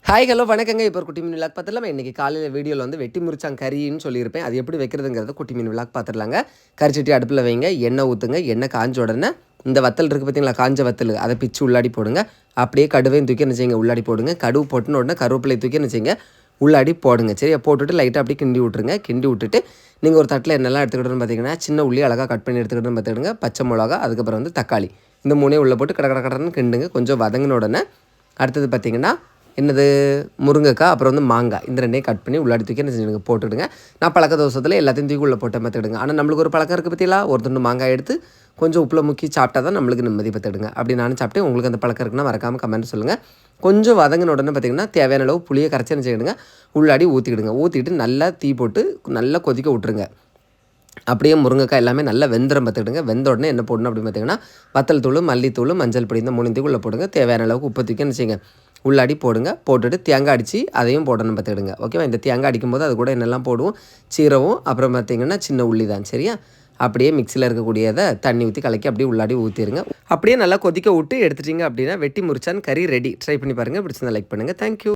Hi hello வணக்கங்க. இப்போ ஒரு குட்டி மீன் விளாக் பார்த்துடலாமா? இன்றைக்கி காலையில் வீடியோவில் வந்து வெட்டி முறிச்சாங்க கறின்னு சொல்லியிருப்பேன். அது எப்படி வைக்கிறதுங்கிறத குட்டி மீன் விளாக் பார்த்துடலாங்க. கறிச்சட்டி அடுப்பில் வைங்க, எண்ணெய் ஊற்றுங்க. எண்ணெய் காஞ்ச உடனே இந்த வத்தல் இருக்குது பார்த்தீங்களா, காஞ்ச வத்தல், அதை பிச்சு உள்ளாடி போடுங்க. அப்படியே கடுவையும் தூக்கி என்ன செய்யுங்க, உள்ளாடி போடுங்க. கடுவு போட்டுன உடனே கருவேப்பிலை தூக்கி என்ன செய்யுங்க, உள்ளாடி போடுங்க. சரியா? போட்டுவிட்டு லைட்டாக அப்படியே கிண்டி விட்ருங்க. கிண்டி விட்டுட்டு நீங்கள் ஒரு தட்டில் என்னெல்லாம் எடுத்துக்கிட்டோன்னு பார்த்தீங்கன்னா, சின்ன உள்ளி அழகாக கட் பண்ணி எடுத்துக்கிட்டோன்னு பார்த்துக்கிடுங்க. பச்சை மிளகா, அதுக்கப்புறம் வந்து தக்காளி, இந்த மூணையும் உள்ளே போட்டு கடன்னு கிண்டுங்க. கொஞ்சம் வதங்கின உடனே அடுத்தது பார்த்திங்கன்னா என்னது, முருங்கைக்காய், அப்புறம் வந்து மாங்காய், இந்த ரெண்டையும் கட் பண்ணி உள்ளாடி தூக்கி என்ன செஞ்சுடுங்க, போட்டுவிடுங்க. நான் பழக்க தோசத்தில் எல்லாத்தையும் தூக்கி உள்ளே போட்ட பார்த்துடுங்க. ஆனால் நம்மளுக்கு ஒரு பழக்கம் இருக்குது பற்றிங்களா, ஒரு துண்டு மாங்காய் எடுத்து கொஞ்சம் உப்பில் முக்கி சாப்பிட்டா தான் நம்மளுக்கு நிம்மதி பார்த்துடுங்க. அப்படி நானும் சாப்பிட்டு உங்களுக்கு அந்த பழக்கம் இருக்குன்னா மறக்காமல் கமெண்ட் சொல்லுங்கள். கொஞ்சம் வதங்கின உடனே பார்த்திங்கன்னா தேவையான அளவு புளியை கரைச்சி என்ன செய்யிடுங்க, உள்ளாடி ஊற்றிக்கிடுங்க. ஊற்றிட்டு நல்லா தீ போட்டு நல்லா கொதிக்க விட்ருங்க. அப்படியே முருங்கைக்காய் எல்லாமே நல்லா வெந்தரம் பார்த்துக்கிடுங்க. வெந்த உடனே என்ன போடணும் அப்படின்னு பார்த்தீங்கன்னா, வத்தல் தூள், மல்லித்தூள், மஞ்சள் பொடி, இந்த 3 உள்ளே போடுங்க. தேவையான அளவுக்கு உப்பு தூக்கி என்ன செய்யுங்க, உள்ளாடி போடுங்க. போட்டுட்டு தேங்காய் அடித்து அதையும் போடணும் பார்த்துக்கிடுங்க. ஓகேவா? இந்த தேங்காய் அடிக்கும்போது அது கூட என்னெல்லாம் போடுவோம், சீரகம், அப்புறம் பார்த்திங்கன்னா சின்ன உள்ளி தான். சரியா? அப்படியே மிக்சியில் இருக்கக்கூடியதை தண்ணி ஊற்றி கலக்கி அப்படியே உள்ளாடி ஊற்றிடுங்க. அப்படியே நல்லா கொதிக்க விட்டு எடுத்துட்டிங்க அப்படின்னா வெட்டி முறிச்சான் கறி ரெடி. ட்ரை பண்ணி பாருங்கள். பிடிச்சிருந்தா லைக் பண்ணுங்கள். தேங்க்யூ.